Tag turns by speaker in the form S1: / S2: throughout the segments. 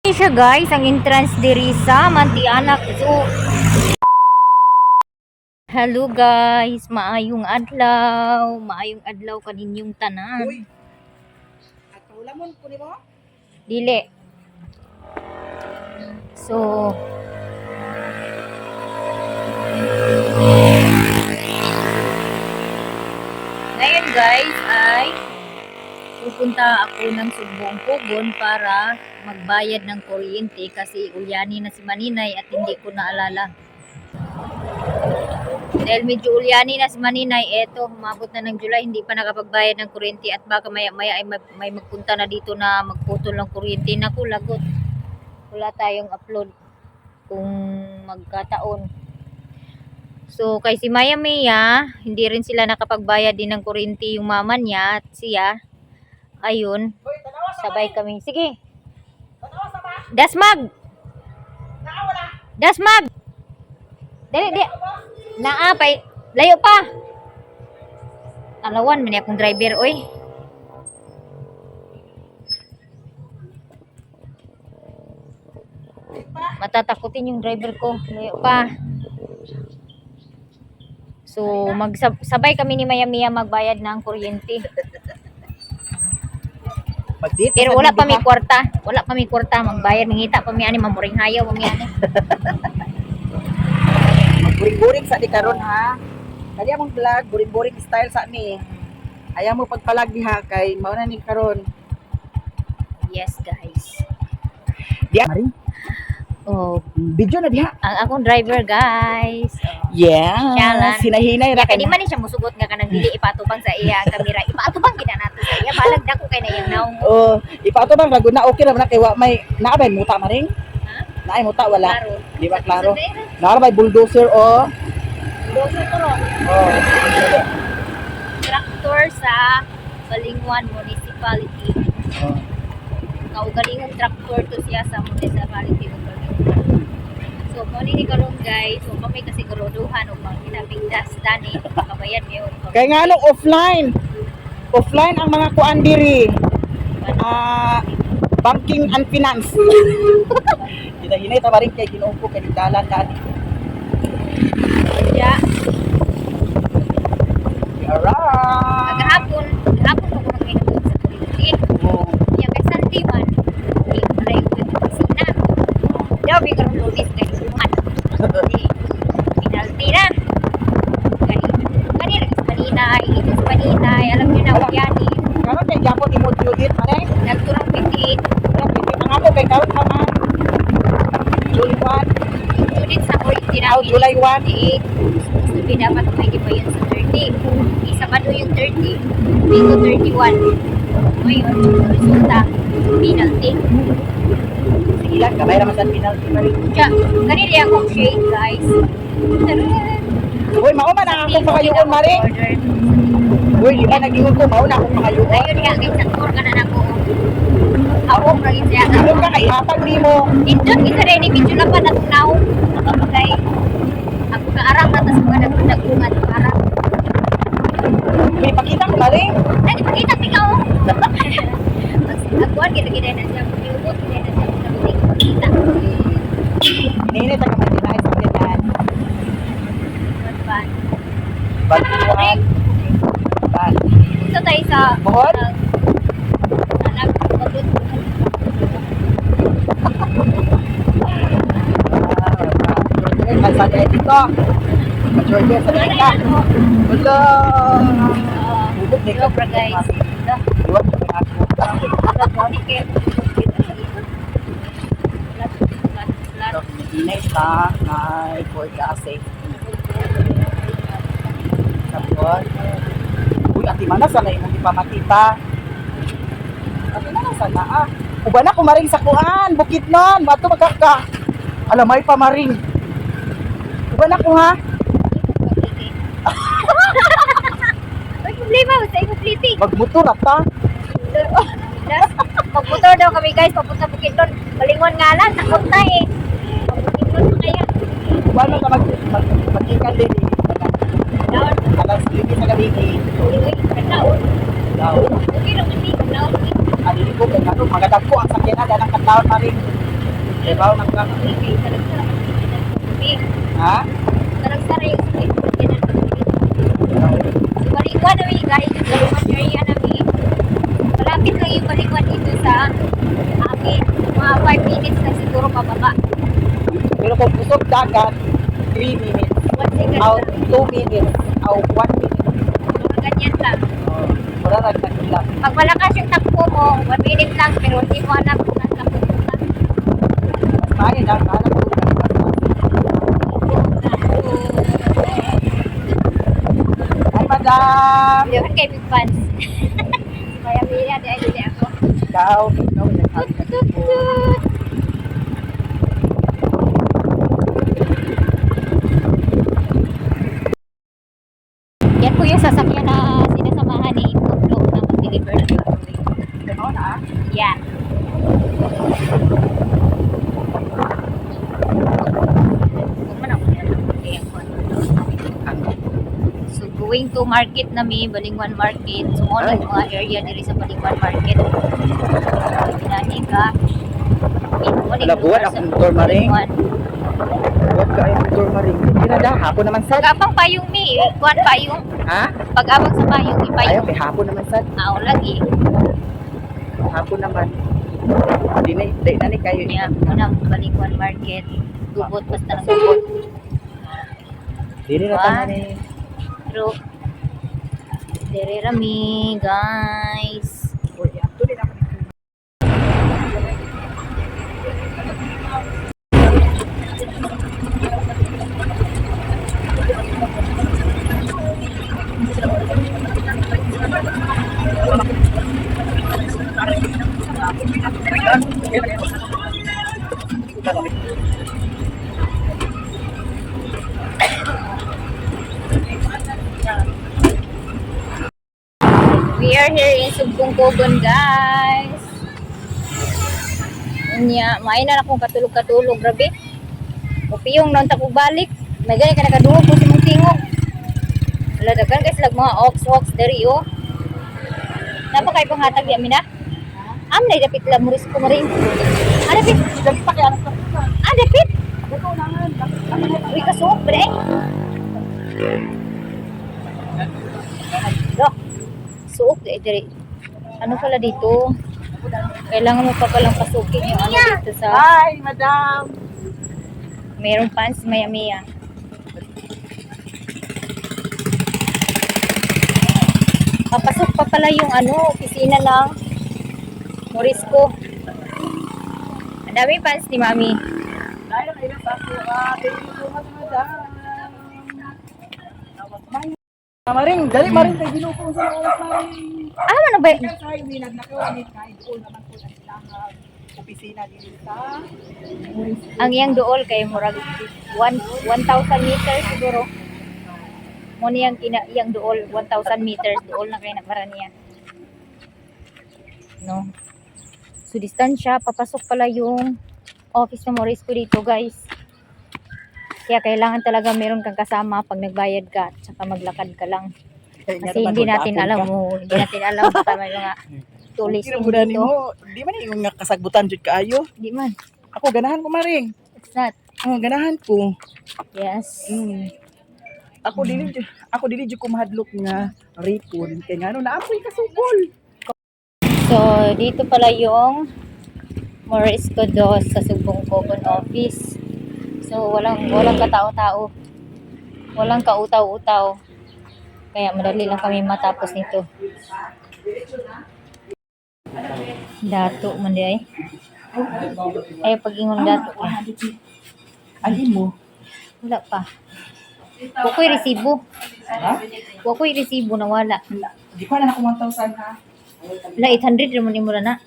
S1: Siya guys, ang entrance diri sa Mantianak Zoo. Hello guys, maayong adlaw kaninyong tanan.
S2: Uy, at kaulamon po ni mo?
S1: Dili. So, ngayon guys ay pupunta ako ng Sumbong Pugon para magbayad ng kuryente kasi ulyani na si Maninay at hindi ko naalala. Dahil medyo ulyani na si Maninay, eto, umabot na ng July, hindi pa nakapagbayad ng kuryente at baka maya-maya ay may magpunta na dito na magputol ng kuryente. Naku, lagot. Wala tayong upload kung magkataon. So, kay si Maya Mia, hindi rin sila nakapagbayad din ng kuryente yung mama niya at siya. Ayun,
S2: Uy, tanawa sa
S1: sabay kami. Sige,
S2: tanawa sa ba?
S1: Dasmag!
S2: Naawala.
S1: Dasmag! Dali, dali. Naapay. Layo pa. Talawan, mani akong driver, oy. Matatakutin yung driver ko. Layo pa. So, magsabay kami ni Maya Mia magbayad ng kuryente. Pero wala pa may kwarta. Wala pa may kwarta. Magbayad. Mangita pa may ani. Mamuring hayaw. Mamiyani.
S2: Buring-buring sa di karon ha. Kali among vlog, buring-buring style sa mi. Ayaw mo pagpalag diha kay mao na ni karon.
S1: Yes, guys.
S2: Diya maring
S1: Oh,
S2: video na diha.
S1: ang akong driver, guys.
S2: Yeah.
S1: Siyalan.
S2: Sinahinay ra
S1: Kaya
S2: kay.
S1: di man ni siya musugot nga kanang dili ipatubang sa iya ang kamera. Ipatubang gina nato sa iya. Balag dako kay na yung naong.
S2: Oh, ipato bang rago na okay ra man kay wa may naabay muta maring.
S1: Ha?
S2: Naay muta wala.
S1: Klaro.
S2: Di ba klaro? Naara may bulldozer o.
S1: Doso to ro.
S2: Oh.
S1: Traktor sa Balingwan Municipality.
S2: Oh.
S1: Kaugalingong traktor to siya sa municipality of Balingwan. So, kung ni karon guys, so kami kasi garoduhan o pang pinabigdas dani, kabayan ngayon.
S2: Kaya nga ano, offline. Offline ang mga kuan diri. Banking and finance. Hinahinay ta maring kay Ginoo ko kay dalan dani.
S1: Yeah.
S2: Alright.
S1: Gahapon ko kung nagminabot sa kuryente.
S2: Oh.
S1: Yung kay Santi man, yung try ko yung opisina. Daw, may karong lunis kay Suman. Penalty na. Kanina sa Maninay, ito sa Maninay, alam niyo na, Ugyani.
S2: Karon kay Japon imod judit maning.
S1: Nagturang 28.
S2: Kaya pili ang ako kay karon man. July 1.
S1: Unit sa kuryente
S2: Oh,
S1: namin.
S2: July 1.
S1: 28. Sabi dapat may gibayan sa 30. Isa pa doon yung 30. Dito 31. Ngayon, resulta, penalty.
S2: Sige lang, kamay ra man sa penalty maring.
S1: Diyan, kanina akong shade, guys.
S2: Uy, mao man ang akong pakayoon maring. Uy, di ba nag-ingon ko mao na akong pakayoon.
S1: Ngayon nga, kay Sator ka na nako. Ako, pragin siya.
S2: Ano ka kay hatag nimo?
S1: Indot, isa rin, video lang pa natunaw. Kay, ako kaarang na, tas mga nag-ungan, kaarang.
S2: May pakita ko maring.
S1: Nagpakita ikaw. Agwan, kita-kita na siya. Iubot, kita na siya. Kita.
S2: Hinahinay ta kamay dinay sa ganyan.
S1: Ban.
S2: Baltuan. Ban.
S1: Ito tayo sa
S2: Bohol?
S1: nagpagod.
S2: Kalsada dito. Majority sa dito. Wala. Bubog ni ka.
S1: Sobra guys.
S2: Iwan ko na ako. Hinay sa na for the safety. Tapos, uy, ati mana sana imong ipamakita. Ati mana sana ah. Uba na kumaring sa kuan, bukit non, mato magkaka. Alamay pa maring. Uba na ko ha.
S1: May problema sa ikupliti.
S2: Magmotor ata.
S1: Magmotor daw kami guys, papunta Bukid doon. Balingon nga lang, takot na eh. Bukid doon kaya.
S2: Uba na ka magkikan din.
S1: Down.
S2: Alas 7 sa gabi.
S1: Uy, kataon.
S2: Daw.
S1: Okay lang, hindi. Down.
S2: Alili ko kay ano, magadagko ang sakyanan ng katawon maring. Trabaho na ka.
S1: Okay, talagsara ang pagkikinan ko. Okay.
S2: Ha?
S1: Talagsara yung pagkikinan ko. So, Balingwan namin guys. Yung Balingwan area namin. Malapit lang yung Balingwan dito sa amin. Mga 5 minutes na siguro pababa.
S2: Pero kung busog dagat, 3 minutes.
S1: 1 second
S2: Out
S1: lang.
S2: 2 minutes. Out 1 minute.
S1: Mga ganyan lang.
S2: Wala lang nagkila.
S1: Pag malakas yung takbo mo, 1 minute lang, pero hindi mo alam kung nasa pupunta.
S2: Mas maayo na. Bahala ko. Hi, madam!
S1: Diyan kay Big Fans. Kaya Mia, di ay dili ako.
S2: Ikaw, nagsabi ka dito.
S1: Yan po yung sasakyan na sinasamahan ni Putlo na mag-deliver ng grocery.
S2: Gano'n na?
S1: Yan. Huwag man ako yan. So, going to market nami, Balingwan Market. So, mga area diri sa Balingwan Market. Pinani ka.
S2: Wala, buwan akong motor, Maring. Huwag ka yung motor maring. Hindi na da, hapon naman sad.
S1: Pag-abang payong mi, kuwan payong.
S2: Ha?
S1: Pag-abang sa payong,
S2: Ayaw,
S1: ipayong.
S2: may hapon naman sad.
S1: Lagi.
S2: Hapon naman. Di na ni kayo.
S1: Niya, muna Balingwan Market. Gubot, basta ng gubot.
S2: Dili na tayo ni.
S1: Pero, dere rami, guys.
S2: Uy, ato din ako.
S1: We are here in Sumbong Kogon, guys. Unya, main na akong katulog-katulog, grabe. Upiyong nang takog balik. May gani ka nakaduhog ko sa mong tingog. Wala dagan guys, lag mga ox dari oh. Napakay panghatag yamin na. Na dapit la muris ko maring. Dapit.
S2: Dali pa kaya nasa.
S1: Dapit.
S2: Ito na nga.
S1: Uy, kasuok ba eh? Lo. Suok diri. Ano pala dito? Kailangan mo pa palang pasukin yung ano dito sa
S2: Hi, madam.
S1: merong pants maya-maya. Papasok pa pala yung ano, opisina ng Morisco. Ang daming pants ni Mami.
S2: Dahil na ilang sa ako. Thank you so much, madam. Maring, dali maring kay ginukong sa oras maring.
S1: Ano ba?
S2: Sa highway nagnakawanit kay doon naman po na ilang opisina dito sa
S1: Ang iyang dool kay murag 1,000 meters siguro. Mo niyang iyang dool 1,000 meters dool na kay nagmara niya. No. So distansya papasok pala yung office ng Morisco dito, guys. Kaya kailangan talaga meron kang kasama pag nagbayad ka at saka maglakad ka lang. Kasi hindi natin alam hindi natin alam baka may mga tulis
S2: Kira
S1: din
S2: mo na
S1: dito.
S2: mo. Di man yung nga kasagbutan jud kaayo.
S1: Hindi man.
S2: Ako ganahan ko maring.
S1: It's not.
S2: Oh, ganahan ko.
S1: Yes.
S2: Ako dili jud ko mahadlok nga ripon kay ngano naapoy kasugol.
S1: So, dito pala yung Morisco Dos sa Sumbong Kogon office. So, walang katao-tao. Walang kautaw-utaw. Kaya madali lang kami matapos nito. Dato man di ay. Ay, pag-ingon dato ka.
S2: Alin mo?
S1: Wala pa. Wako'y resibo.
S2: Ha?
S1: Wako'y resibo na wala.
S2: Di ko na ako 1,000 ha.
S1: Wala, 800 naman mo na.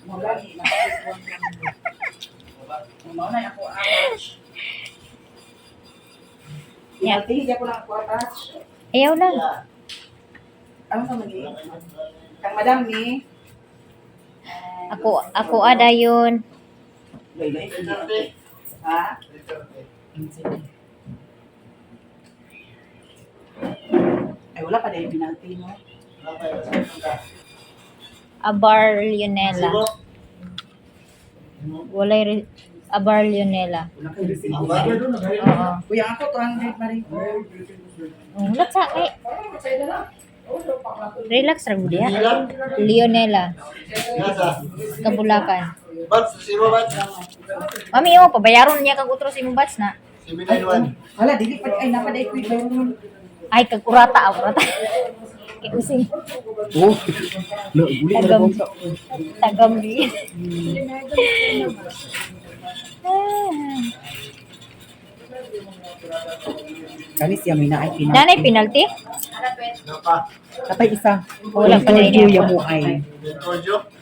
S2: Yeah. Hindi ako lang ako attach.
S1: Ayaw lang.
S2: Ano sa mali? Kang madam ni.
S1: Ako ada yun.
S2: Ha? Ay wala pa dahil binalti mo.
S1: Abar Lionela. Walay Abarlionella. Oo.
S2: Kuya, ako 200 Maring.
S1: Ulat sa kay. Relax ra gud ya. Leonella. Kabulakan. Mami, pabayaron niya kag utro si mo bats na.
S2: Hala, dili pa ay napaday ko yung.
S1: Ay kag urata, urata. Kay using
S2: Oh. No, guli na
S1: tagam.
S2: bangka.
S1: Tagam di.
S2: Kani siya may naay pinal.
S1: Nanay penalty?
S2: Kapay isa.
S1: Wala pa na
S2: Giorgio
S1: ini.
S2: Yamuay.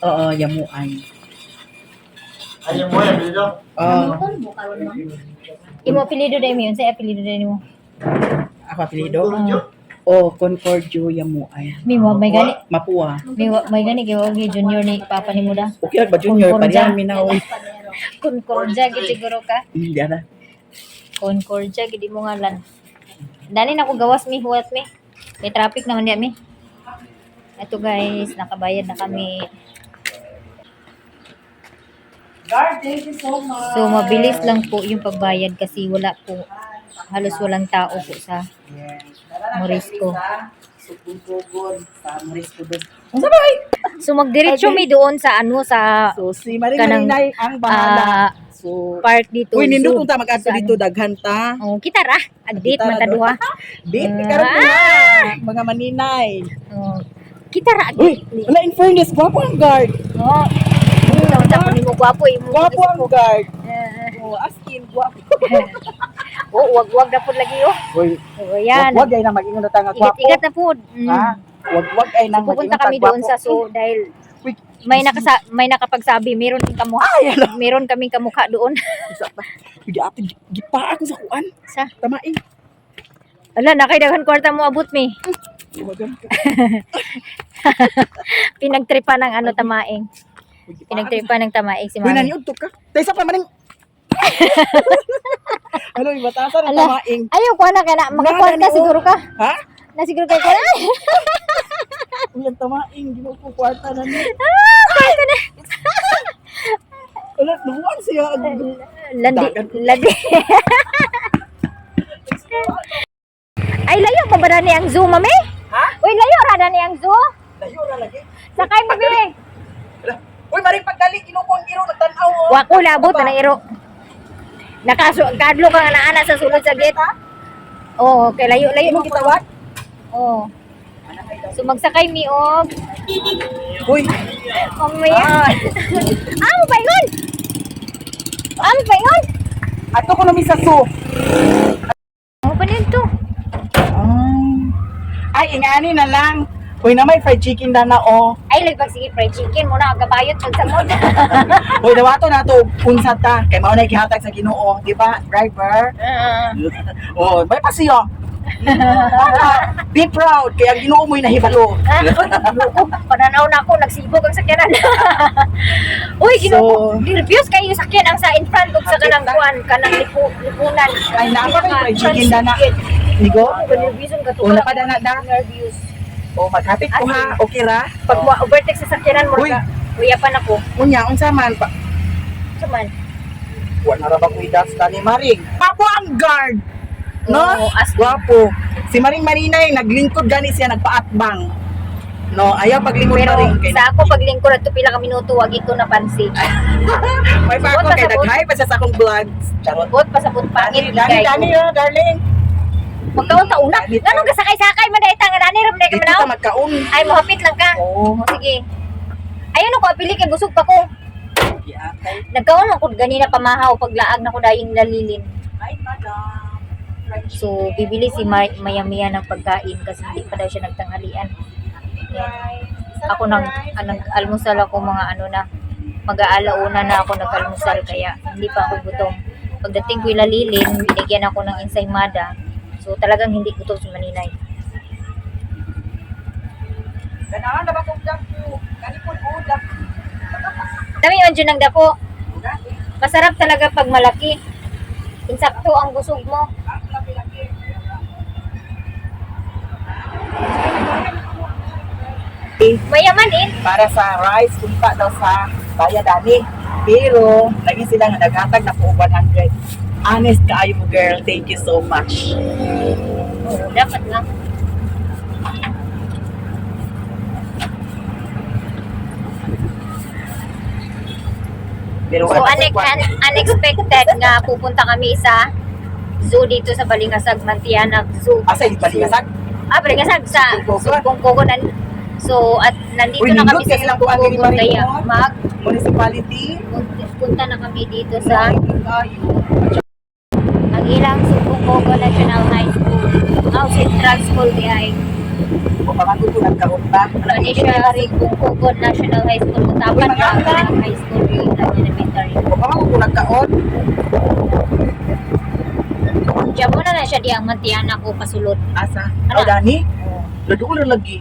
S2: Oo, Yamuay.
S1: Imo apelyido dai mi, unsay apelyido dai nimo?
S2: Ako apelido? Oh, Concordio Yamuay.
S1: Mi mo may gani.
S2: Mapua.
S1: May gani kay wag ni junior ni papa nimo da.
S2: Okay lang ba junior?
S1: Concordia.
S2: Parihan minaw.
S1: Concordia gid siguro ka.
S2: Hindi ana.
S1: Concordia gid mo ngalan. Dani na ko gawas mi, huwat mi. May traffic naman diya mi. Ito guys, nakabayad na kami.
S2: Guard, thank you so much.
S1: So mabilis lang po yung pagbayad kasi wala po, halos walang tao po sa Morisco.
S2: Sugod sa Morisco doon. Ang sabay!
S1: So magdiretso mi doon sa ano sa
S2: So si Maring
S1: Kanang,
S2: Marinay ang bahala. So,
S1: park dito.
S2: uy, nindot
S1: So,
S2: ta mag-adto
S1: sa
S2: dito daghan ta.
S1: Oh, kita ra. Agdit
S2: Kita ra
S1: man ta
S2: doon.
S1: duha.
S2: Di, karon na. Mga maninay.
S1: Oh, kita ra
S2: Uy,
S1: agdit.
S2: wala in fairness, gwapo ang guard.
S1: Oh. Ito ta nimo gwapo imo.
S2: Gwapo ang guard.
S1: Eh,
S2: Oh, askin, gwapo.
S1: oh, wag na pud lagi oh.
S2: Uy,
S1: Oh, yan.
S2: wag ay nang mag-ingon ta nga gwapo.
S1: Igat-igat na pud.
S2: Ha? Wag ay nang
S1: Pupunta
S2: mag-ingon ta
S1: kami doon
S2: gwapo.
S1: sa so dahil
S2: Uy,
S1: may nakapagsabi meron din kamukha.
S2: Ay, alam.
S1: Meron kaming kamukha doon.
S2: Isa pa. Hindi ate, gipa ako sa kuan.
S1: Sa
S2: Tamain.
S1: ala nakay daghan kwarta mo abot mi.
S2: Iwagan ka.
S1: Pinagtripa ng ano tamaing. Pinagtripa ng tamaing si
S2: Uy,
S1: Mami.
S2: naniud to ka. Tay sa pa maning. Ano, ibatasan ang
S1: Ala.
S2: tamaing.
S1: Ayaw ko na kana makakuan ka
S2: Nani,
S1: siguro ka.
S2: Ha?
S1: Na siguro kay ko.
S2: Uy, ang tamaing, di mo po kwarta na ni.
S1: Kwarta na.
S2: Ano, luwan siya.
S1: Landi,
S2: Dagan.
S1: landi. Ay layo pa ba ni ang zoo mami?
S2: Ha?
S1: Uy layo ra na ni ang zoo.
S2: Layo na lagi.
S1: Sakay mo bi.
S2: Ala. Uy, maring pagdali, kinukong iro, nagtanaw. Oh.
S1: Wa ko labot na ng iro. Nakaso kadlo ka nga na ana sa sulod sa gate. Oh, kay layo layo
S2: Imo gitawat?
S1: Oh. So magsakay mi og
S2: Uy,
S1: mamaya. Amo pa yun. Amo pa yun.
S2: ato ko nami sa zoo.
S1: Ano pa nito?
S2: Ay, ingani na lang. Uy, na may fried chicken na na, oh.
S1: Ay lagpag sige fried chicken muna ang gabayot pag samod.
S2: Uy, dawato na to, unsa ta. Kay mao na gihatag sa Ginoo, di ba? Driver. Oh, may pasiyo. Be proud kay ang Ginoo mo'y nahibalo.
S1: Pananaw na ako nagsibog ang sakyanan. Uy, Ginoo, nervyos kayo sakyan ang sa in front ug sa kanang kuan kanang lipunan.
S2: Ay, naapa kay fried chicken na na. Nigo?
S1: Nervyos ka to.
S2: O, napadana na.
S1: Nervyos.
S2: O, maghapit ko ha. Okay ra?
S1: Pag overtake sa sakyanan mo
S2: Uy.
S1: ka. Kuya pa na ko.
S2: Unya, unsa man pa?
S1: Saman.
S2: Wala na ba kuy das ni Maring? Papo ang guard. No?
S1: Oo, as
S2: Guwapo. Si Maring Marinay, naglingkod gani siya, nagpaatbang. No, ayaw paglingkod
S1: pero
S2: Maring. Kay
S1: sa ako paglingkod at pila ka minuto wag ito napansin.
S2: may pa ako
S1: Sabot,
S2: kay
S1: sabot.
S2: naghay pa siya sa akong vlog. Charot.
S1: Bot pa sa pangit
S2: Dani, Dani, oh, darling.
S1: Magkaon ta una.
S2: Dani,
S1: Ngano ka sakay-sakay man dayta nga dani ram day ka
S2: Dito
S1: manaw.
S2: ta magkaon.
S1: Ay mohapit lang ka.
S2: Oo.
S1: O sige. Ayun ako apili kay busog pa ko.
S2: Giatay.
S1: Nagkaon man ko ganina pamahaw paglaag na ko dayong lalilin.
S2: Ay, madam.
S1: So bibili si Mayamiya ng pagkain kasi hindi pa daw siya nagtanghalian. Yan. Ako nag-almusal ako mga ano na mag-aalauna na ako nag-almusal kaya hindi pa ako gutom. Pagdating ko ilalilin, binigyan ako ng ensaymada. So talagang hindi gutom si Maninay.
S2: Ganahan na ba kong dako? Gani po udak.
S1: Dami yun dyan ang dako. Masarap talaga pag malaki. Insakto ang busog mo. Mayaman eh.
S2: Para sa rice, punta daw sa Bayadani. Pero, lagi sila nga naghatag na po 100. Honest kaayo mo, girl. Thank you so much.
S1: Oo, dapat lang.
S2: Pero
S1: So, unexpected nga pupunta kami sa zoo dito sa Balingasag, Mantianak Zoo.
S2: Asa yung Balingasag?
S1: Balingasag sa
S2: Bungkogon.
S1: Bungkogon. So, at nandito
S2: Uy,
S1: na kami
S2: nindot
S1: sa
S2: kayo lang po ang
S1: Bungkogon,
S2: delivery
S1: kaya
S2: mo. Municipality.
S1: punta na kami dito sa
S2: Kayo.
S1: ang ilang Bungkogon National High School. Central School di ay.
S2: O pamangko po nagkaunta.
S1: Ano siya, Bungkogon National High School. Tapat na ang high school yung elementary.
S2: O pamangko po nagkaon.
S1: Diyan muna na siya di ang Mantianak ko pasulod.
S2: Asa?
S1: Ano?
S2: O Dani? Ladoon na lagi.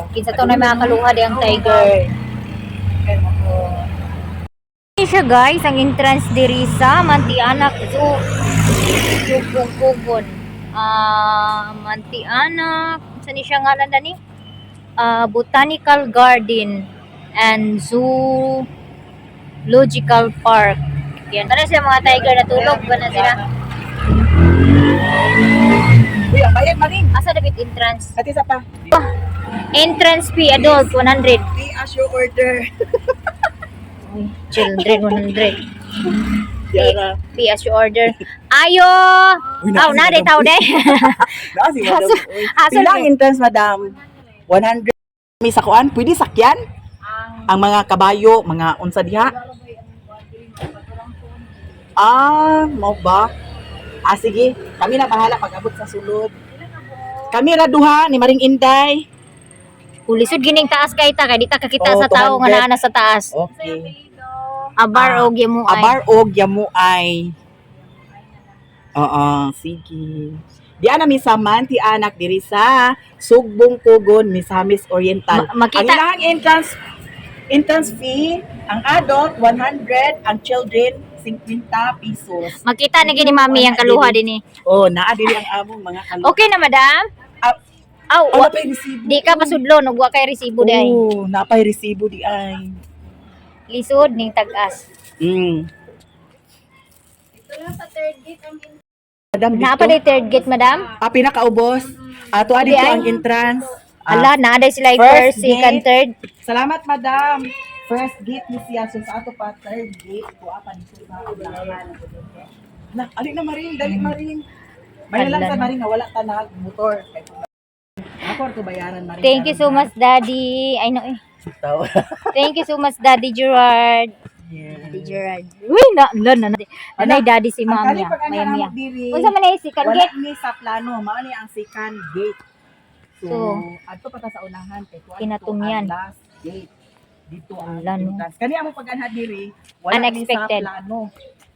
S1: Kinsa to na mga kaluha di ang tiger. Ini siya guys, ang entrance diri sa Mantianak Zoo. Bungkogon. Mantianak, saan ni siya ngalan dani? Botanical Garden and Zoological Park. Yan. Ano siya mga tiger na tulog ba na sila?
S2: Uy, ang bayad maring.
S1: Asa dapat entrance?
S2: At isa pa.
S1: Entrance fee adult 100.
S2: Pay as you order.
S1: Children 100.
S2: Yara.
S1: Fee as you order. Ayo!
S2: Uy,
S1: Aw, na de tao de.
S2: Nasi madam.
S1: Aso
S2: Pilang entrance madam? 100. May sakuan, pwede sakyan? Ang mga kabayo, mga unsa diha? Mo ba? Sige. Kami na bahala pag-abot sa sulod. Kami ra duha ni Maring Inday.
S1: Pulisod gining taas kay ta kay di ta kakita
S2: Oh,
S1: sa tao nga
S2: 200.
S1: naa na sa taas.
S2: Okay.
S1: Abar og mo ay.
S2: Abar og yamuay. Oo, sige. Di ana mi sa Mantianak diri sa Sugbong Kogon, Misamis Oriental.
S1: Makita-
S2: Ang ilang entrance fee, ang adult 100, ang children 50 pesos.
S1: Makita ni gini mami ang kaluha din eh.
S2: Oh, naa diri ang among mga kaluha.
S1: Okay na madam?
S2: Ah,
S1: Aw,
S2: napay resibo.
S1: di ka pasudlo ug wa kay resibo di ay.
S2: Oh, napay resibo di ay.
S1: Lisod ning tag-as.
S2: Madam, dito.
S1: Naa pa di third gate madam?
S2: Pinakaubos. Ato
S1: Di
S2: dito
S1: ay.
S2: ang entrance.
S1: Ala, naa day sila
S2: First
S1: first, second,
S2: gate.
S1: third.
S2: Salamat, madam. First gate ni siya. So, sa ato pa, third gate. Kuha pa dito sa ulangan. Alik na maring, dali maring. May lang
S1: Hala
S2: sa
S1: na.
S2: maring nga wala ka na motor. Ako ito bayaran maring.
S1: Thank you so much daddy. Ay no eh.
S2: Tao.
S1: Thank you so much daddy Gerard. Daddy Gerard. Uy, nanay daddy si
S2: Ang
S1: mami.
S2: kali pag
S1: Maya maya.
S2: diri.
S1: Unsa man ay second
S2: Wala
S1: gate?
S2: ni sa plano. Mao ni ang second gate. So,
S1: So,
S2: ato pa ta sa unahan. Kay kuha
S1: kinatungyan.
S2: ito ang last gate. Dito ang
S1: Wala, no?
S2: entrance. Kani ang pag-anhad diri. Wala
S1: Unexpected.
S2: ni sa plano.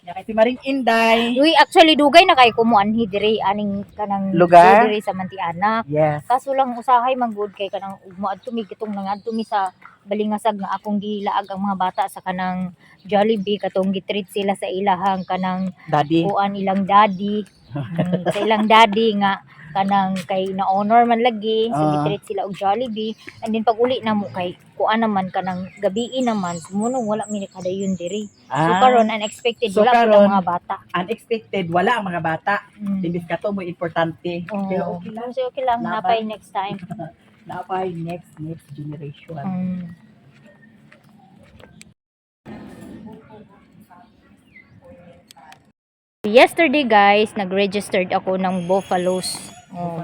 S2: Ya kay si Maring Inday.
S1: Uy, actually dugay na kay kumuanhi diri aning kanang
S2: Lugar?
S1: diri sa Mantianak.
S2: Yes.
S1: Kaso lang usahay manggod kay kanang ugma adto mi kitong nangadto mi sa Balingasag nga akong gilaag ang mga bata sa kanang Jollibee katong gitreat sila sa ilahang kanang
S2: Daddy.
S1: kuan ilang daddy. Sa ilang daddy nga kanang kay na honor man lagi so
S2: Ah.
S1: gitreat sila og Jollibee and then pag uli na mo kay kuan naman kanang gabii naman sumunong wala mi kadayon diri. So karon unexpected
S2: So,
S1: wala
S2: karon,
S1: pa mga bata.
S2: unexpected. Wala ang mga bata.
S1: Mm.
S2: Imbis ka to mo importante. Pero okay lang.
S1: So, okay lang.
S2: Laban.
S1: Napay next time.
S2: Napay next generation.
S1: Yesterday guys, nag-registered ako ng Buffaloes.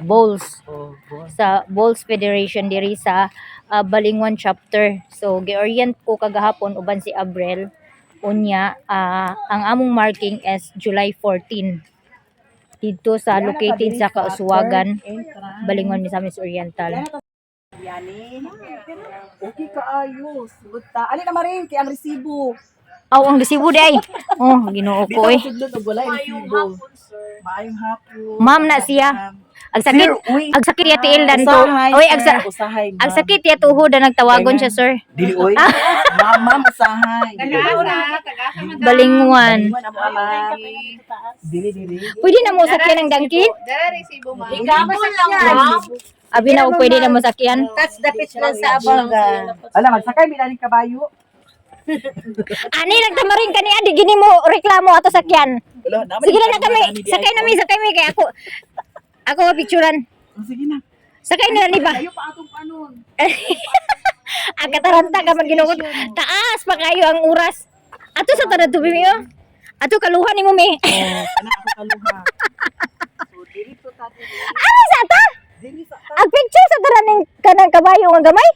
S1: Bulls.
S2: Oh, boss.
S1: Sa Bulls Federation diri sa Balingwan chapter. So, gi-orient ko kagahapon uban si Abrel. Unya, ang among marking is July 14. Dito sa located sa Kauswagan, Balingwan, Misamis Oriental.
S2: Yani. Okay ka ayos. Buta. Ali na maring kay ang resibo.
S1: Aw, ang resibo day. Oh, Ginoo
S2: Dito
S1: ko eh.
S2: sudlot og wala resibo. Maayong hapon.
S1: Ma'am na siya. Ang sakit,
S2: Sir, uy.
S1: ang sakit yati ildan to.
S2: Usahay,
S1: Oy,
S2: sir. Usahay,
S1: ang
S2: ma'am.
S1: sakit ya tuhod na nagtawagon siya, sir.
S2: Dili oy. Mama masahay.
S1: Balingwan.
S2: Balingwan, amo ama. Dili.
S1: Pwede na mo sakyan ng dangkin? Abi na pwede na mo sakyan.
S3: That's the pitch lang sa Abaga.
S2: Alam, magsakay bilang kabayo.
S1: Ani nagtamaring kani adi gini mo reklamo ato sakyan.
S2: Wala, naman
S1: Sige
S2: yung
S1: na kami.
S2: kanina ni
S1: Sakay
S2: iPhone.
S1: nami kay ako picturean.
S2: Oh, sige na.
S1: Sakay na ni ba?
S2: Kayo pa atong panon.
S1: Ang kataranta ka man ginukod. Taas pa kayo ang oras. Ato sa tanad tubi mi oh. Ato kaluhan ni mo mi.
S2: Ana ako kaluha. So, diri to ta diri.
S1: Ano sa ta?
S2: Diri sa ta.
S1: Ang picture sa taraning kanang kabayo nga gamay.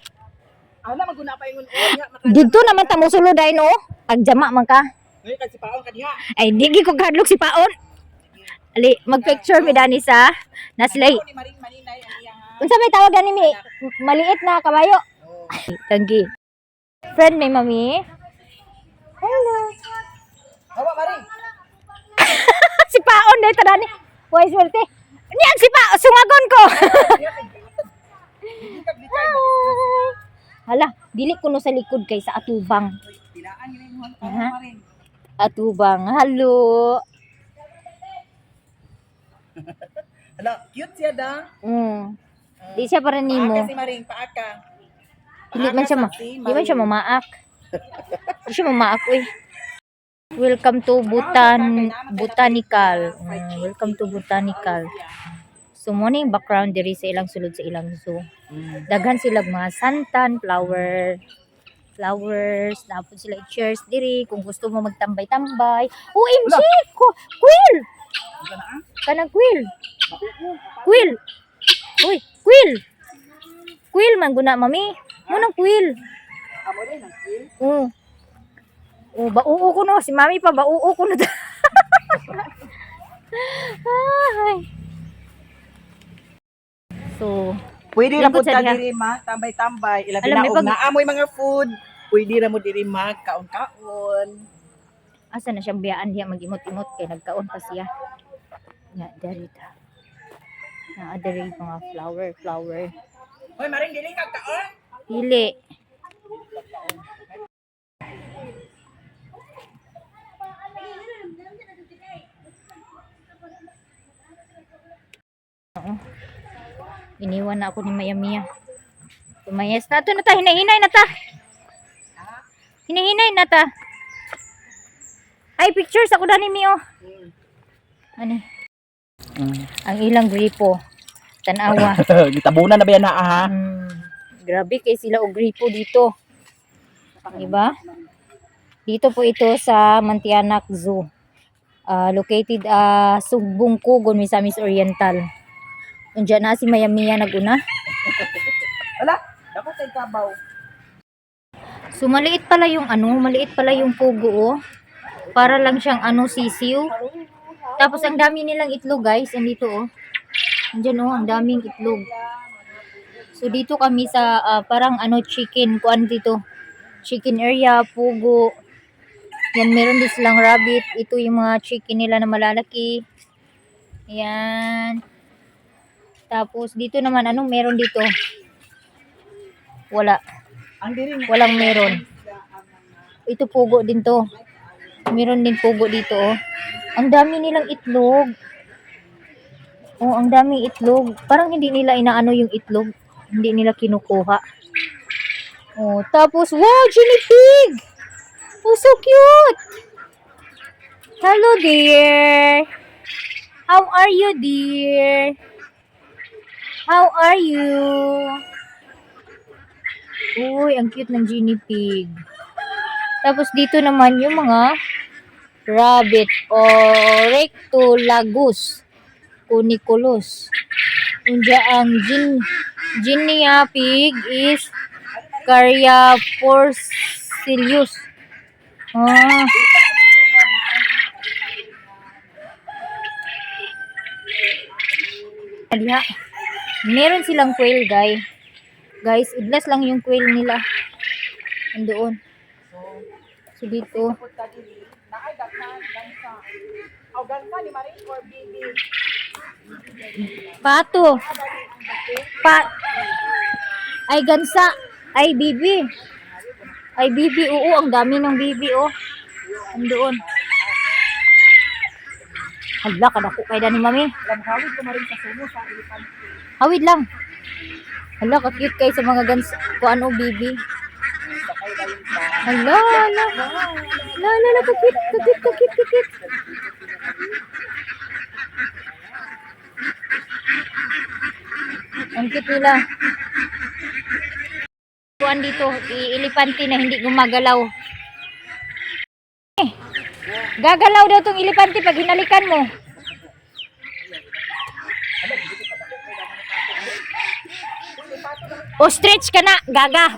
S2: Ala maguna pa ingon unya maka.
S1: Dito naman ta mo sulod ay no. Agjama man ka.
S2: Ngayon kasi paon kadiha.
S1: Ay digi ko kadlok si paon. Ali mag-picture mi dani sa naslay.
S2: Ako ni Maring Maninay ang iya ha.
S1: Unsa may tawag ani mi? Maliit na kabayo.
S2: Oh.
S1: Tanggi. Friend may mami. Hello.
S2: Hawa Maring.
S1: Si paon dito dani. Hoy swerte. Niyan si pa sungagon ko.
S2: Hindi ka bitay.
S1: Hala, dili kuno sa likod kay sa atubang.
S2: Bilaan ni mo
S1: Aha.
S2: Maring.
S1: Atubang. Hello.
S2: Ala, cute siya da.
S1: Di siya para nimo.
S2: Paaka si Maring, paaka.
S1: Dili man siya di man siya mamaak. Di siya mamaak uy. Welcome to Botanical. Welcome to Botanical. So mo ning background diri sa ilang sulod sa ilang zoo. Daghan sila mga santan, flowers, tapos sila chairs diri kung gusto mo magtambay-tambay. OMG! Quill! Kanang quill. Quill. Uy, quill. Quill man guna mami. Mo nang quill.
S2: Amo din ang cute.
S1: Oh, bauo ko no. Si mami pa, bauo ko no. Ay. So,
S2: Pwede ra
S1: Lingkod
S2: pud
S1: sa
S2: ka
S1: diha.
S2: diri ma, tambay-tambay. Ilabi
S1: Alam,
S2: na
S1: may
S2: og
S1: pag-
S2: naamoy mga food. Pwede ra mo diri magkaon-kaon.
S1: asa na siyang biyaan diya mag-imot-imot kay nagkaon pa siya. Ya, dari ta. Na dari mga flower.
S2: Hoy, Maring dili ka kaon?
S1: Dili. Oo. Iniwan na ako ni Maya Mia. Tumayas na. Ito na ta. Hinahinay na ta. Hinahinay na ta. Ay, pictures ako na ni Mio. Ano? Ang ilang gripo. Tanawa.
S2: Gitabunan na ba yan na ha?
S1: Grabe kay sila og gripo dito. Diba? Dito po ito sa Mantianak Zoo. Located Sugbong Kugon, Misamis Oriental. Undiyan na si Maya Mia naguna.
S2: Wala, dapat sa kabaw.
S1: So maliit pala yung pugo oh. Para lang siyang sisiw. Tapos ang dami nilang itlog guys, andito oh. Andiyan oh, ang daming itlog. So dito kami sa parang chicken, kuan dito. Chicken area, pugo. Yan, meron din silang rabbit. Ito yung mga chicken nila na malalaki. Yan. Tapos dito naman, meron dito? Wala.
S2: Ang diri
S1: Walang meron. Ito pugo din to. Meron din pugo dito oh. Ang dami nilang itlog. Oh, ang daming itlog. Parang hindi nila inaano yung itlog. Hindi nila kinukuha. Oh, tapos wow, guinea pig. Oh, so cute. Hello dear. How are you dear? How are you? Uy, ang cute ng guinea pig. Tapos dito naman yung mga rabbit o Rectolagus cuniculus. Unja ang guinea pig is Caria porcilius. Diha. Meron silang quail guys, idlas lang yung quail nila. Andoon. So dito.
S2: pud ka diri. Naay daghan gansa. Aw gansa ni Maring for baby.
S1: Pato. Ay gansa. Ay bibi. Ay bibi. Oo, ang dami ng bibi oh. Andoon. Hala, kadako kay dani mami.
S2: Lamhawid ko Maring sa sumo sa elephant.
S1: Hawid lang. Hala, ka-cute kay sa mga gans. Kung ano, bibi.
S2: Sakay dayon sa
S1: Hala, hala. Hala, hala, kakit, kakit, kakit, kakit. Ang cute nila. Kuan dito, elepante na hindi gumagalaw. Gagalaw daw tong elepante pag hinalikan mo. Ostrich ka na, gaga.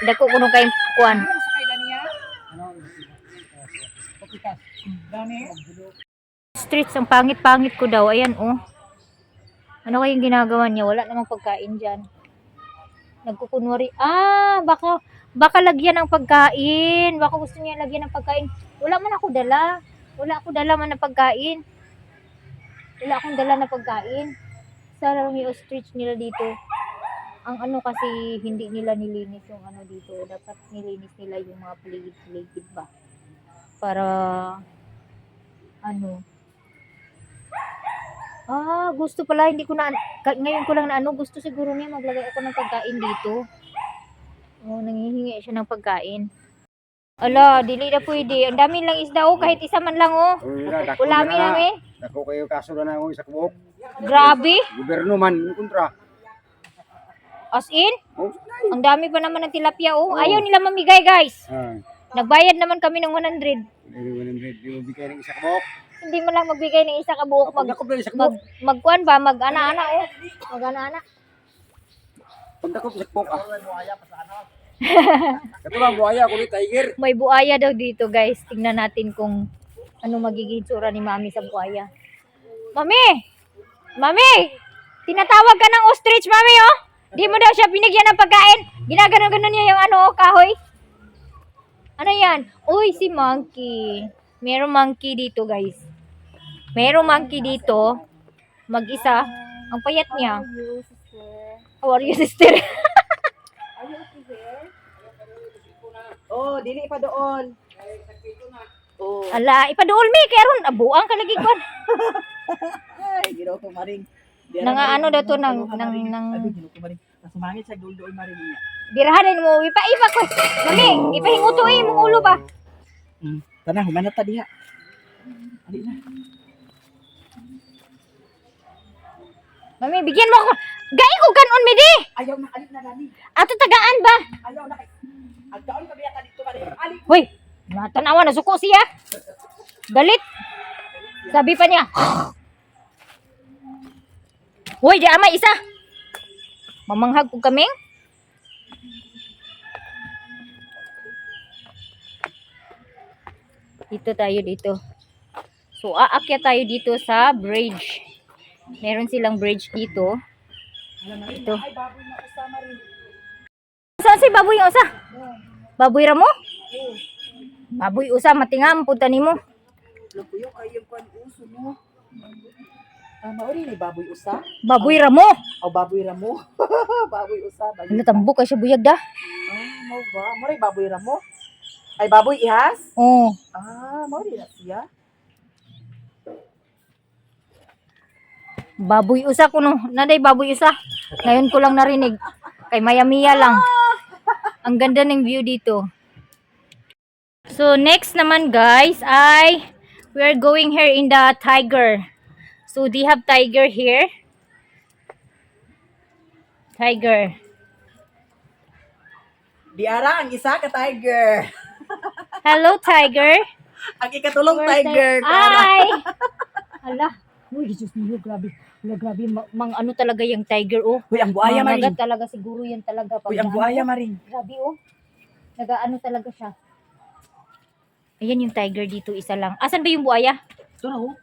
S1: Dako kuno kay kuan. Ostrich, ang pangit-pangit ko daw. Ayan, oh. Ano kayong ginagawa niya? Wala namang pagkain dyan. Nagkukunwari. Baka lagyan ng pagkain. Baka gusto niya lagyan ng pagkain. Wala man ako dala. Wala ako dala man na pagkain. Wala akong dala na pagkain. Sarang yung ostrich nila dito. Ang ano kasi hindi nila nilinis yung ano dito. Dapat nilinis nila yung mga paligid-paligid ba. Para ano. Gusto pala, hindi ko na, ngayon ko lang na ano, gusto siguro niya maglagay ako ng pagkain dito. Nangihingi siya ng pagkain. Ala, dili na pwede. Ang dami lang isda, kahit isa man lang, Ulamin namin.
S3: Dako kayo kaso na ako sa kuwok.
S1: Grabe.
S3: Gobyerno man, kontra.
S1: As in, ang dami pa naman ng tilapia, Ayaw
S3: Oh.
S1: nila mamigay, guys.
S3: Ah,
S1: Nagbayad naman kami ng 100.
S3: 100 yung bigay ng isa kuwok.
S1: Hindi mo lang magbigay ng isa ka buhok.
S3: Pag ako sa kuwok,
S1: Magkuan ba? Mag-ana-ana, Mag-ana-ana.
S3: pag ako sa kuwok, Kato lang buhaya ko ni Tiger.
S1: May buaya daw dito, guys. Tingnan natin kung ano magiging tsura ni Mami sa buaya. Mami! Mami! Tinatawag ka ng ostrich, Mami, Di mo daw siya binigyan ng pagkain. Ginaganon-ganon niya yung kahoy. Ano yan? Uy, si Monkey. Merong monkey dito, guys. Merong monkey dito. Mag-isa. Ang payat niya. How are you, sister?
S2: Dili pa doon.
S1: Ala, ipaduol mi. Kaya ron, abuang ka lagi kwan.
S2: Ay, ginaw ko maring.
S1: Ano daw to ng
S2: Abi, ginaw ko maring. Sumangit sa doon maring niya.
S1: birahanin mo. Ipa ko. Mami, ipahinguto mong ulo ba?
S2: Tanang, humanata diha. Ali na.
S1: Mami, bigyan mo ako. Gai ko kanon mi di.
S2: Ayaw na, alit na nani.
S1: Ato tagaan ba?
S2: Ayaw na. Agdaon ka biya dito maring. Ali.
S1: Hoy, natanawa na suko siya. Galit. Sabi pa niya. Hoy, di amay isa. Mamanghag ko kaming. Dito tayo dito. So, aakyat tayo dito sa bridge. Meron silang bridge dito. Ito.
S2: Ay, baboy na usama rin.
S1: Saan si baboy yung usa? Baboy ra mo? Baboy usa, matingam punta nimo.
S2: Lukuyo kayo kwan uso mo. Mauri ni baboy usa.
S1: Baboy ra mo.
S2: O baboy ramo. Baboy usa.
S1: Ano tambok kay siya buyag da?
S2: Mo ba? Maray baboy ramo. Ay baboy ihas?
S1: Oh.
S2: Mauri na siya.
S1: Baboy usa kuno. Naday baboy usa. Ngayon ko lang narinig. Kay maya-maya lang. Ang ganda ng view dito. So next naman guys ay we are going here in the tiger. So they have tiger here. Tiger.
S2: Diara ang isa ka tiger.
S1: Hello tiger.
S2: Ang ikatulong
S1: Where's
S2: tiger.
S1: the- Ay! Hala. Uy, Jesus mo, grabe. Wala, grabe. Ano talaga yung tiger,
S2: Uy, ang buhaya
S1: Mga
S2: maring.
S1: talaga siguro yan talaga.
S2: Uy, ang buhaya maring.
S1: Grabe, Nagaano talaga siya. Ayan yung tiger dito, isa lang. Asan ba yung buaya?
S2: Ito na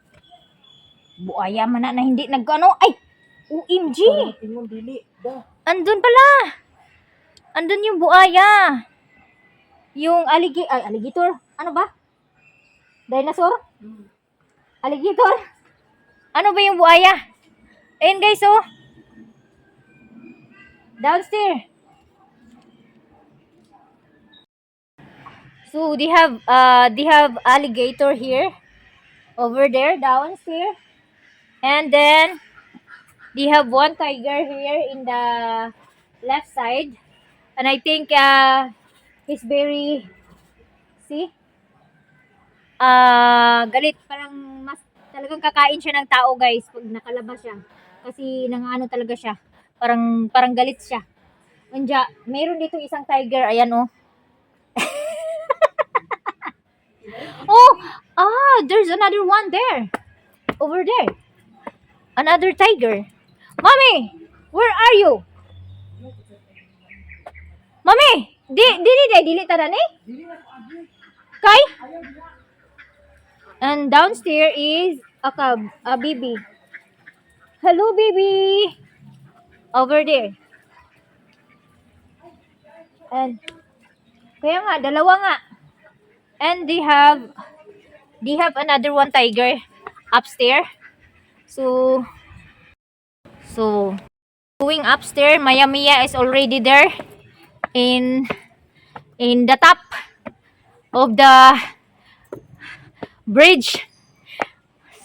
S1: Buaya man na hindi nag-ano. Ay! OMG!
S2: Tingnan dili. Da.
S1: Andun pala! Andun yung buaya. Yung alligator. Ano ba? Dinosaur? Alligator? Ano ba yung buaya? Ayun guys, downstairs. So they have alligator here. Over there, downstairs. And then they have one tiger here in the left side. And I think he's very, see? Galit. Parang mas talagang kakain siya ng tao, guys, pag nakalabas siya. Kasi nangaano talaga siya. Parang galit siya. Anja, mayroon dito isang tiger. Ayan, oh. There's another one there. Over there. Another tiger. Mommy, where are you? Mommy, dili ta ni? Kay? And downstairs is a baby. Hello, baby. Over there. And kaya nga, dalawa nga. And they have another one tiger upstairs. So going upstairs, Maya Mia is already there in the top of the bridge.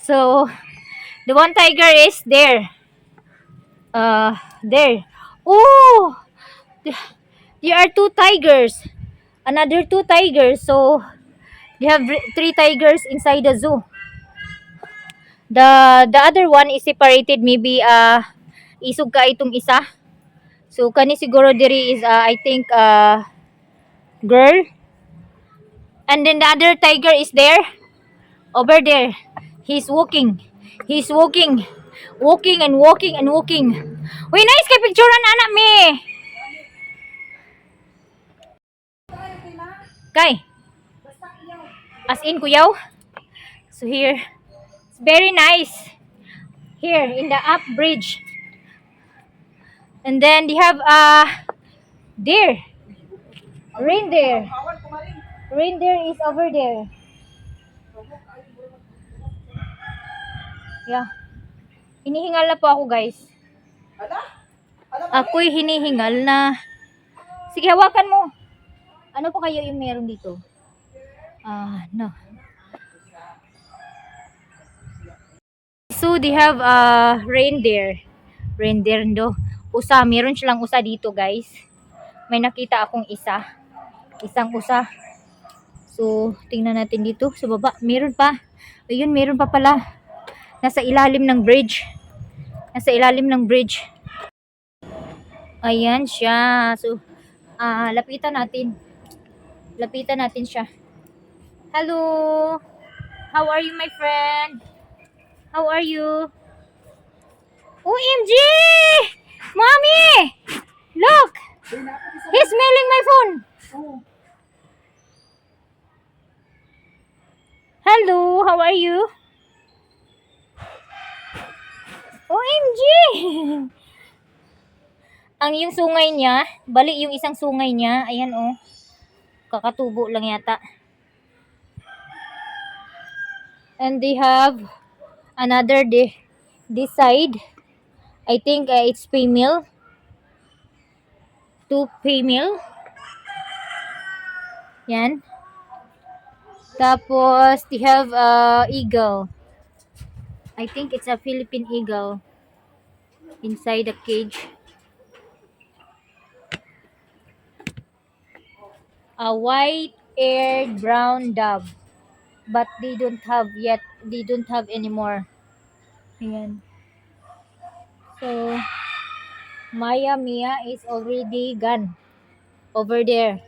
S1: So the one tiger is there. There. Oh, there are two tigers. Another two tigers. So they have three tigers inside the zoo. The other one is separated, maybe isog ka itong isa. So kani siguro diri is I think girl. And then the other tiger is there. Over there. He's walking. Walking and walking and walking. Uy, nice kay picturean anak me. Kay. As in kuyaw. So here, it's very nice. Here in the up bridge. And then they have deer. Reindeer. Reindeer is over there. Yeah. Hinihingal na po ako, guys. Ako'y hinihingal na. Sige, hawakan mo. Ano po kayo yung meron dito? No. So, they have reindeer. Reindeer do. Usa. Meron silang usa dito, guys. May nakita akong isa. Isang usa. So, tingnan natin dito sa baba. Meron pa. Ayun, meron pa pala. Nasa ilalim ng bridge. Nasa ilalim ng bridge. Ayan siya. So, lapitan natin. Lapitan natin siya. Hello. How are you, my friend? How are you? OMG! Mommy! Look! He's smelling my phone. Hello, how are you? OMG! Ang yung sungay niya, bali yung isang sungay niya, ayan oh. Kakatubo lang yata. And they have another this side. I think it's female. Two female. Yan. Tapos they have eagle. I think it's a Philippine eagle inside the cage. A white-eared brown dove. But they don't have anymore. Ayan. So, Maya Mia is already gone over there.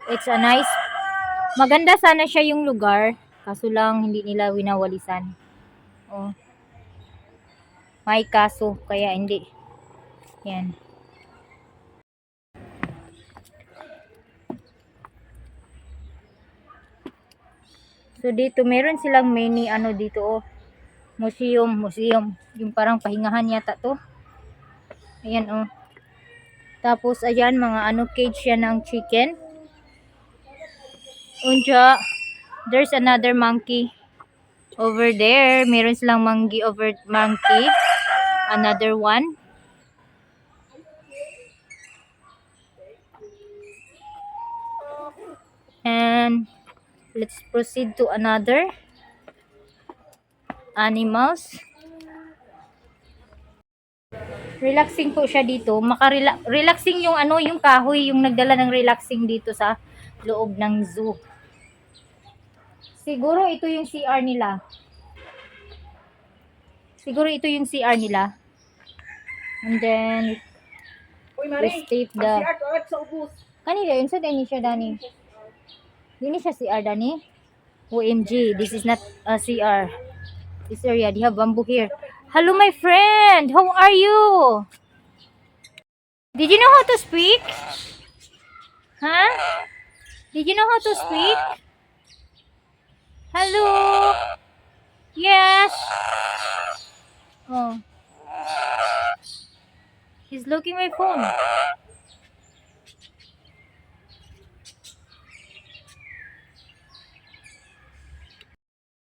S1: It's a nice, maganda sana siya yung lugar, kaso lang hindi nila winawalisan. Oh. May kaso, kaya hindi. Yan. So dito meron silang mini dito oh. Museum. Yung parang pahingahan yata to. Ayan oh. Tapos ayan mga cage yan ng chicken. Unja, there's another monkey over there. Meron silang monkey. Another one. And let's proceed to another animals. Relaxing po siya dito. Relaxing yung ano, yung kahoy, yung nagdala ng relaxing dito sa loob ng zoo. Siguro ito yung CR nila. Siguro ito yung CR nila. And then,
S2: Uy, Mari.
S1: Restate the...
S2: Mag-CR to sa ubos.
S1: Kanila yun sa Dani siya, Dani. Hindi siya CR, Dani. OMG, this is not a CR. This area, they have bamboo here. Hello, my friend. How are you? Did you know how to speak? Huh? Did you know how to speak? Hello? Yes? Oh. He's looking my phone.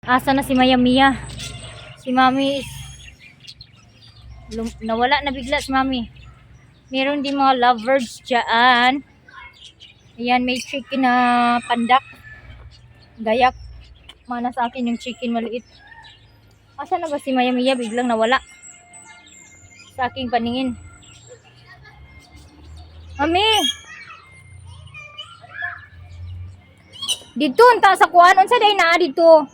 S1: Asa na si Maya Mia? Si Mami is nawala na bigla si Mami. Meron din mga lovebirds dyan. Ayan, may chicken na pandak. Gayak. Mana sa akin yung chicken maliit. Asa na ba si Maya Mia? Biglang nawala. Sa aking paningin. Mami! Dito, unta sa kuan. Unsa day na dito?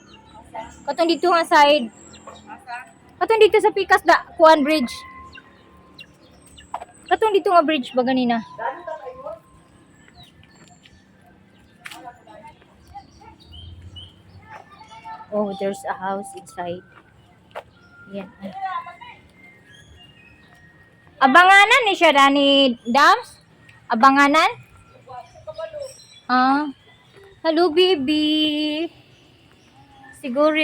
S1: Katong dito nga side. Katong dito sa Pikas da kuan bridge. Katong dito nga bridge ba ganina? Oh, there's a house inside. Yan. Abanganan ni siya Dani Dams? Abanganan? Ah. Hello, baby. Siguro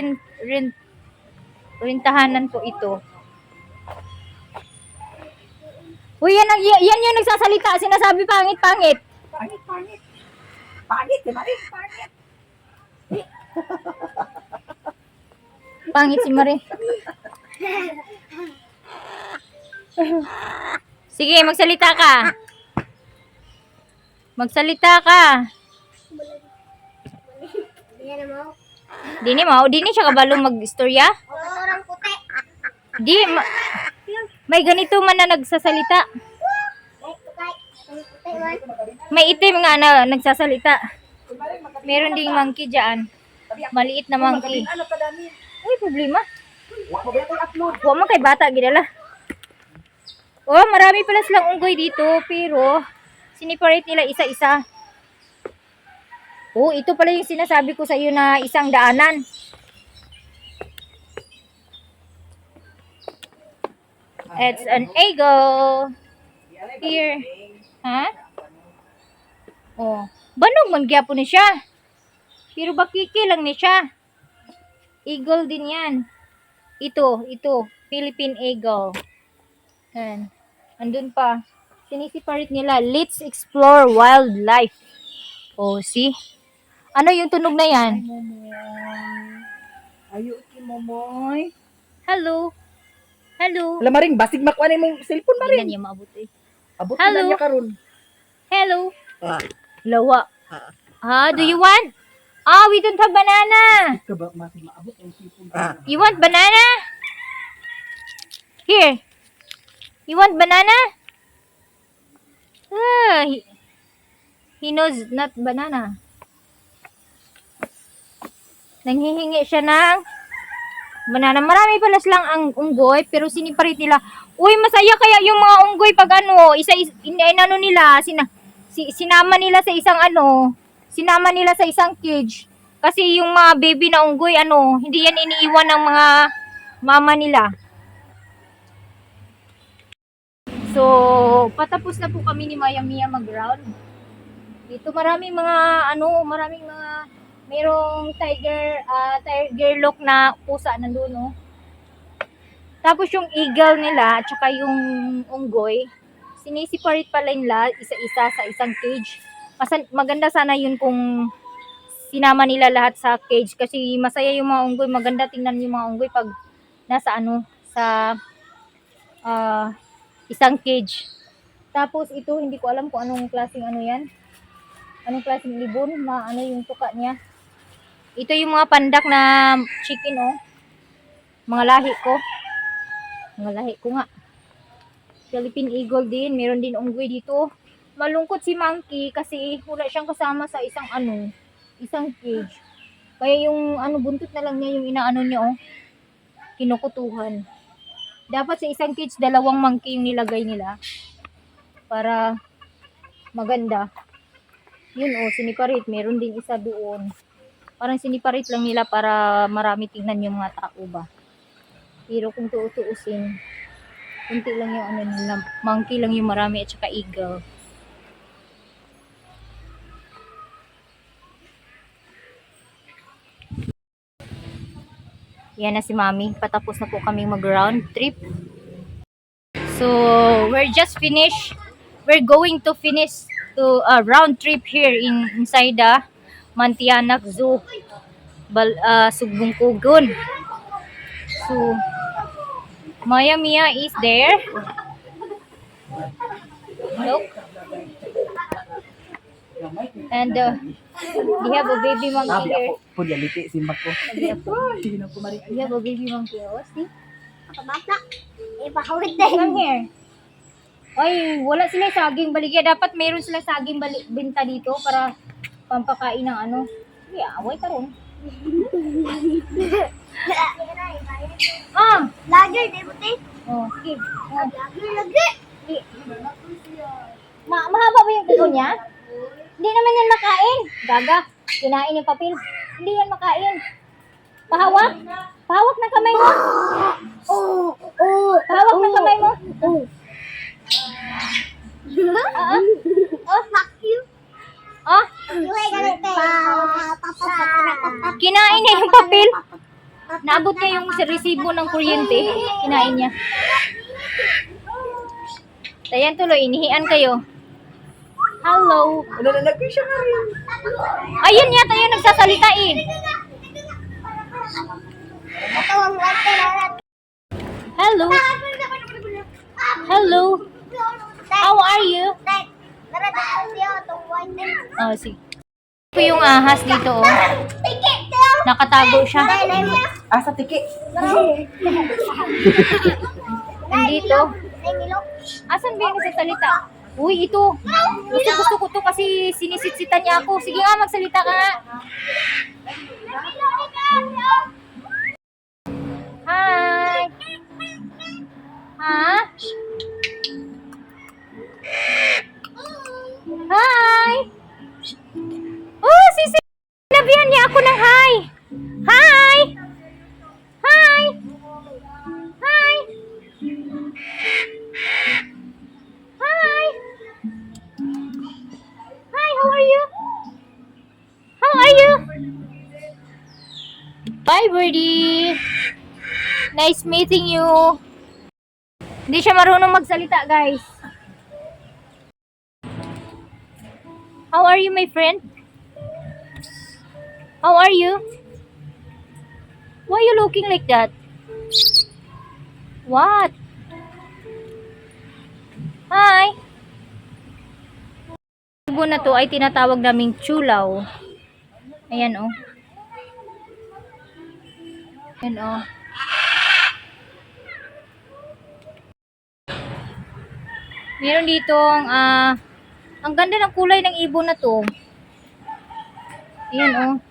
S1: rintahanan po ito. Uy, yan yung nagsasalita. Sinasabi pangit-pangit.
S2: Pangit, pangit. Pangit, Mari. Pangit.
S1: Pangit si Marie. Sige, magsalita ka. Magsalita ka. Dini siya kabalong mag-istorya?
S4: Orang puti.
S1: Di, may ganito man na nagsasalita. May itim nga na nagsasalita. Meron ding monkey dyan. Maliit na monkey.
S2: Ano ka dami?
S1: Uy, problema.
S2: Wa mo ba yung upload?
S1: Huwag mo kay bata, gidala. Oh, marami pala silang unggoy dito, pero siniparate nila isa-isa. Oh, ito pala yung sinasabi ko sa iyo na isang daanan. It's an eagle. Here. Ha? Oh, banog man gyapon ni siya. Pero bakiki lang ni siya. Eagle din yan. Ito, Philippine eagle. Yan. Andun pa. Sinisiparate nila. Let's explore wildlife. Oh, see? Ano yung tunog na yan?
S2: Ayo ki momoy.
S1: Hello? Hello?
S2: Alam maring basig makuan imong cellphone
S1: Hindi
S2: maring.
S1: na niya maabot eh.
S2: Abot
S1: Hello?
S2: na niya karon.
S1: Hello? Lawa. Do you want? We don't have banana.
S2: Ka ba mati maabot ang cellphone?
S1: You want banana? Here. You want banana? He knows not banana. Nanghihingi siya ng banana. Marami pala silang ang unggoy, pero siniparit nila. Uy, masaya kaya yung mga unggoy pag inano nila, sinama nila sa sinama nila sa isang cage. Kasi yung mga baby na unggoy, hindi yan iniiwan ng mga mama nila. So, patapos na po kami ni Maya Mia mag-round. Dito maraming mayroong tiger look na pusa nandun, no? Tapos yung eagle nila, at saka yung unggoy, sinisiparate pala nila isa-isa sa isang cage. Maganda sana yun kung sinama nila lahat sa cage kasi masaya yung mga unggoy. Maganda tingnan yung mga unggoy pag nasa sa isang cage. Tapos ito, hindi ko alam kung anong klaseng yan. Anong klaseng libon na yung tuka niya. Ito yung mga pandak na chicken, oh. Mga lahi ko nga. Philippine Eagle din. Meron din unggoy dito. Malungkot si Monkey kasi wala siyang kasama sa isang cage. Kaya yung buntot na lang niya yung inaano niya kinukutuhan. Dapat sa isang cage, 2 monkey yung nilagay nila para maganda. Yun siniparit. Meron din isa doon. Parang siniparit lang nila para marami tingnan yung mga tao ba. Pero kung tuusin, kunti lang yung nila. Monkey lang yung marami at saka eagle. Yan na si Mami. Patapos na po kaming mag-round trip. So, we're just finished. We're going to finish to a round trip here inside the Mantianak Zoo, Sugbong Kugon. So, Maya Mia is there. Look. And we have a baby monkey
S2: Sabi
S1: here.
S2: ako, po liti simbak ko. Sige na po mari.
S1: We have a baby monkey. See?
S4: Bata, ipahawid din.
S1: Come here. Ay, wala sila saging baligya. Dapat mayroon sila saging binta dito para pampakain ng Sige, away ka ron.
S4: Lager, di ba, te?
S1: Sige.
S4: Lager, lagi.
S1: Sige. Mahaba ba yung kuko niya? Hindi naman yan makain. Gaga, kinain yung papel. Hindi yan makain. Pahawak? Pahawak ng kamay mo. Pahawak ng kamay mo.
S4: Fuck you.
S1: Kinain niya yung papel. Naabot niya yung resibo ng kuryente. Kinain niya. Ayan tuloy, inihian kayo. Hello.
S2: Nalalagay siya nga rin.
S1: Ayun yata yung nagsasalita eh.
S4: Ito ang water.
S1: Hello. Hello. How are you? Oh, sige. Ito yung ahas dito Nakatago siya.
S2: Sa tiki.
S1: Nandito. Asan ba yung nagsasalita? Uy, ito. Gusto ko to kasi sinisitsitan niya ako. Sige nga, magsalita ka nga. Hi. Ha? Hi. Oh, sinabihan niya ako ng hi. Hi. Hi. Hi. Hi. Hi, how are you? How are you? Bye, birdie. Nice meeting you. Hindi siya marunong magsalita, guys. How are you, my friend? How are you? Why are you looking like that? What? Hi. Ibon na to ay tinatawag naming chulaw. Ayan Ayan Meron ditong ang ganda ng kulay ng ibon na to. Ayan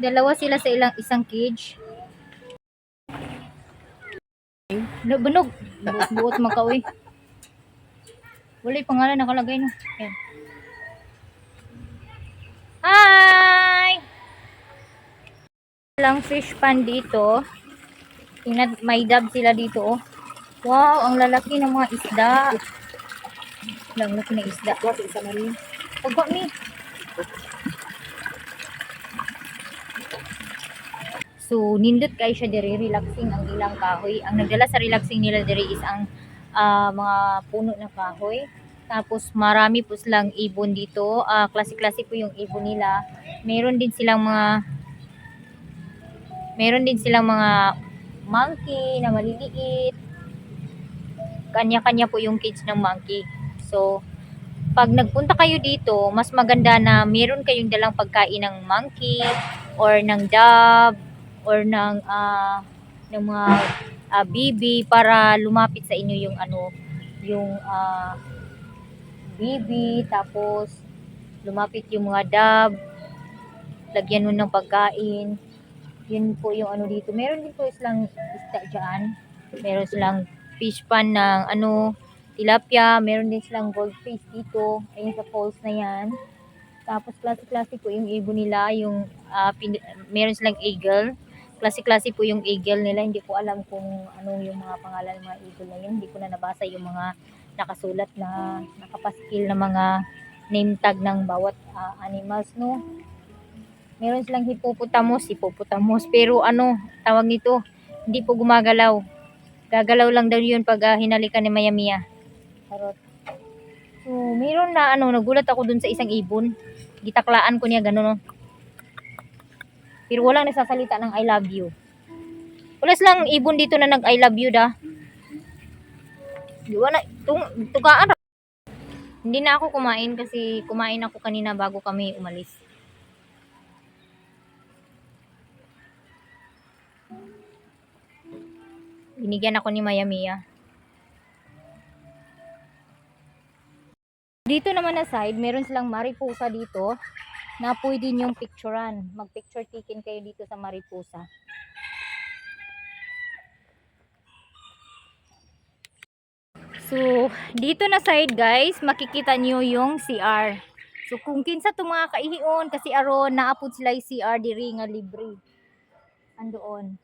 S1: Dalawa sila sa isang cage. Bunog. Buot makawi. Wala yung pangalan nakalagay no. Ayan. Hi! Lang fish pan dito. Tingnan, may dab sila dito Wow, ang lalaki ng mga isda. Ang lalaki ng isda.
S2: Isa na rin.
S1: Pagwa mi. So, nindot kayo siya diri, relaxing ang ilang kahoy. Ang nagdala sa relaxing nila diri is ang mga puno ng kahoy. Tapos, marami po silang ibon dito. Klase-klase po yung ibon nila. Meron din silang mga monkey na maliliit. Kanya-kanya po yung cage ng monkey. So, pag nagpunta kayo dito, mas maganda na meron kayong dalang pagkain ng monkey or ng dove or ng mga BB para lumapit sa inyo yung yung BB, tapos lumapit yung mga dab, lagyan mo ng pagkain. Yun po yung dito. Meron din po silang isda dyan. Meron silang fish pan ng tilapia. Meron din silang goldfish dito. Ayun sa falls na yan. Tapos klase-klase po yung ibon nila. Yung meron silang eagle. Klase-klase po yung eagle nila. Hindi ko alam kung yung mga pangalan ng mga eagle na yun. Hindi ko na nabasa yung mga nakasulat na nakapaskil na mga name tag ng bawat animals, no. Meron silang hippopotamus, pero tawag nito, hindi po gumagalaw. Gagalaw lang daw yun pag hinalikan ni Maya Mia. Charot. So, meron na nagulat ako dun sa isang ibon. Gitaklaan ko niya gano'n, no. Pero walang nagsasalita ng I love you. Wala silang ibon dito na nag I love you da. Di wala, tugaan. Hindi na ako kumain kasi kumain ako kanina bago kami umalis. Binigyan ako ni Maya Mia. Dito naman na side, meron silang mariposa dito na pwede niyong picturean. Mag-picture taken kayo dito sa mariposa. So, dito na side guys, makikita niyo yung CR. So, kung kinsa itong mga kaihion, kasi aron naapod sila yung CR diri nga libre. Andoon.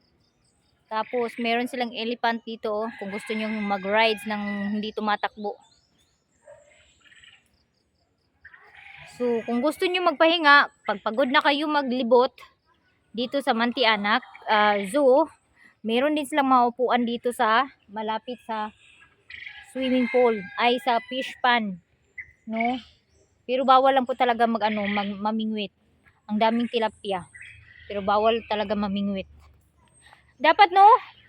S1: Tapos, meron silang elephant dito, kung gusto nyo mag-rides ng hindi tumatakbo. So, kung gusto nyo magpahinga, pagpagod na kayo maglibot, dito sa Mantianak Zoo, meron din silang maupuan dito sa, malapit sa swimming pool, ay sa fish pan, no? Pero bawal lang po talaga mamingwit. Ang daming tilapia. Pero bawal talaga mamingwit. Dapat no,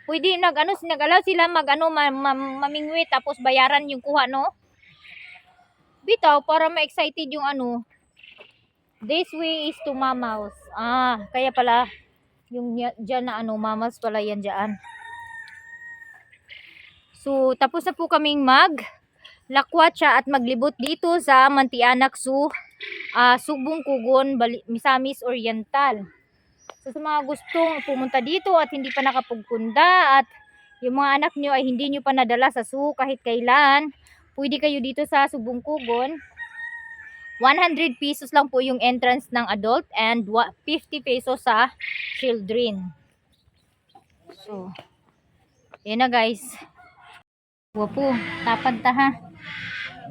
S1: pwede nag-allow sila mamingwit tapos bayaran yung kuha, no? Bitaw para ma-excited yung this way is to mammals. Kaya pala yung diyan na mammals pala yan diyan. So, tapos na po kaming lakwatsa at maglibot dito sa Mantianak Zoo, Subong Kugon, Misamis Oriental. So, sa mga gustong pumunta dito at hindi pa nakapagpunta at yung mga anak nyo ay hindi nyo pa nadala sa zoo kahit kailan, pwede kayo dito sa Subong Kugon. 100 pesos lang po yung entrance ng adult and 50 pesos sa children. So, yan na guys. Wapo, tapad ta ha.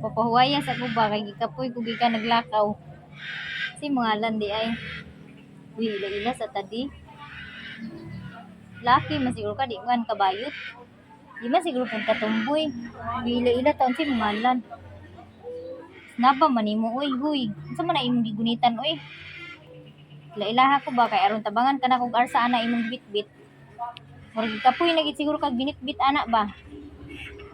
S1: Papahuwaya sa kuba kay gikapoy kung ka naglakaw. Si mga landi ay ila sa tadi. Laki masiguro ka di man kabayot. Di man siguro kung katumboy. Ila taon si mga lan. Naba manimo oy huy. Unsa man na imong gigunitan oy? Ila ko ba kay aron tabangan kana kog arsa ana imong bitbit. Murag kapoy na gid siguro kag binitbit ana ba.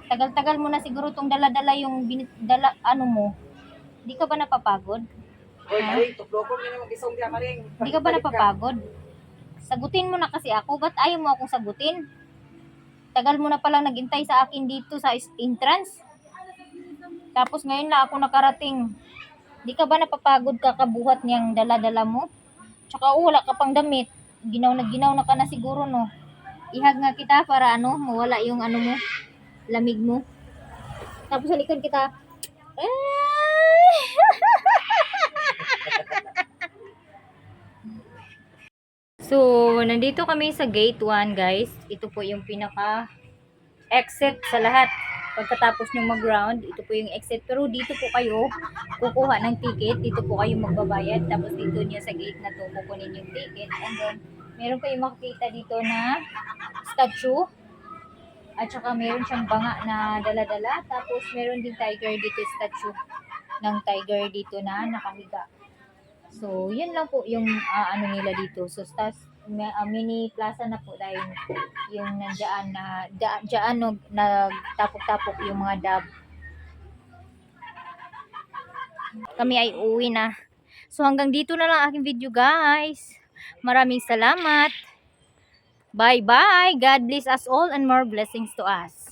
S1: Tagal-tagal mo na siguro tong dala-dala yung dala mo. Di ka ba napapagod?
S2: Oy, maring tuklokon ni naman isong dia maring.
S1: Di ka ba napapagod? Sagutin mo na kasi ako. Ba't ayaw mo akong sagutin? Tagal mo na palang naghintay sa akin dito sa entrance. Tapos ngayon na ako nakarating. Di ka ba napapagod kakabuhat niyang dala-dala mo? Tsaka wala ka pang damit. Ginaw na ka na siguro, no? Ihag nga kita para mawala yung mo, lamig mo. Tapos sa likod kita, So, nandito kami sa gate 1 guys. Ito po yung pinaka exit sa lahat. Pagkatapos nyo mag-round, ito po yung exit. Pero dito po kayo kukuha ng ticket. Dito po kayo magbabayad. Tapos dito nyo sa gate na to kukunin yung ticket. And then, meron kayo makikita dito na statue. At saka meron siyang banga na dala-dala. Tapos meron din tiger dito, statue ng tiger dito na nakahiga. So, yun lang po yung nila dito. So, mini plaza na po dahil yung nandiyan na nagtapok-tapok yung mga dab. Kami ay uuwi na. So, hanggang dito na lang aking video guys. Maraming salamat. Bye-bye. God bless us all and more blessings to us.